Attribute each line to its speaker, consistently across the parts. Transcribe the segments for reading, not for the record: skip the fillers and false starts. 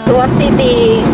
Speaker 1: Roa City.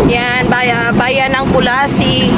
Speaker 1: Yan, bayan ng Kulasi.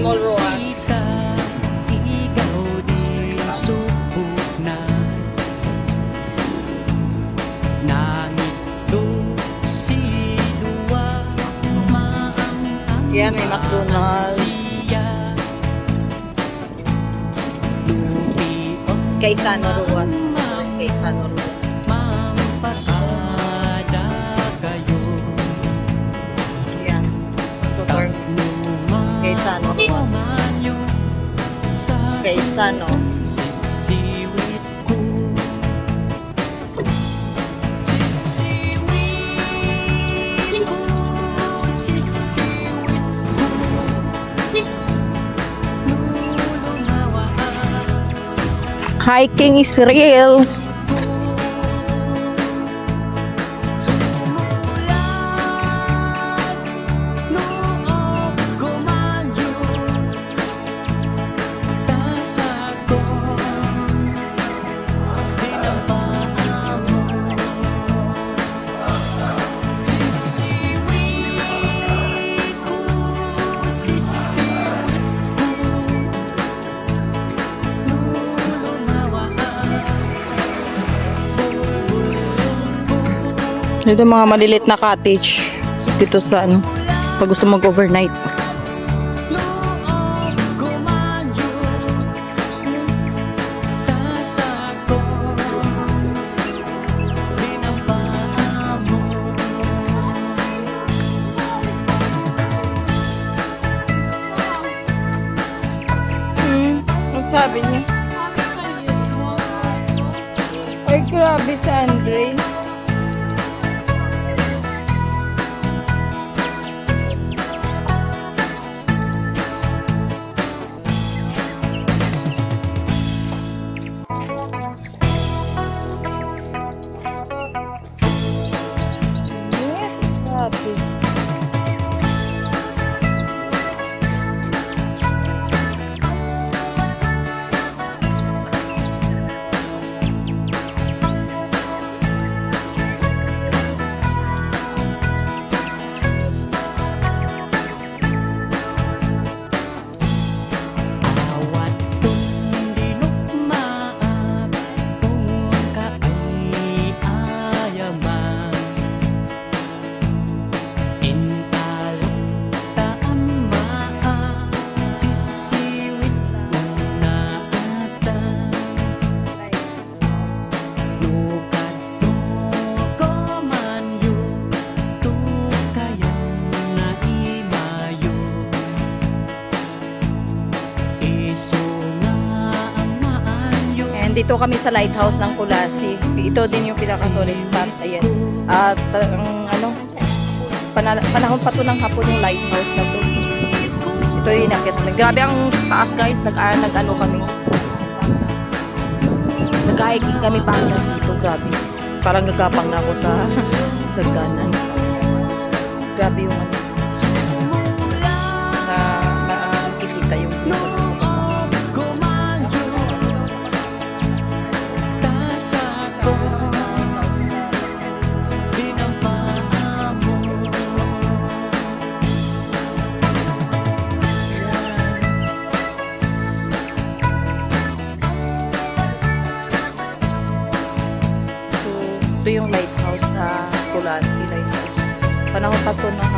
Speaker 1: Mall Roas. Yan, may McDonald's. Kaysano Roas. Kaysano Roas. Yan. Tutor. Kaysano Roas. Kaysano. Hiking is real. Dito mga malilit na cottage dito sa ano, pag gusto mag-overnight. Ano sabi niya? Ay, grabe si Andre. Nandito kami sa lighthouse ng Kulasi. Ito din yung pinaka-tourist spot. Ayan. At ano, panahon pa to ng hapon yung lighthouse na to. Ito yung inakit. Grabe ang taas guys. Nag-ano kami. Nag-hiking kami pa dito. Grabe. Parang nagkapang na ako sa ganan. Grabe yung ano. Nakikita yung view. Ito yung lighthouse sa Kulasi Lighthouse. Panahon pa to ng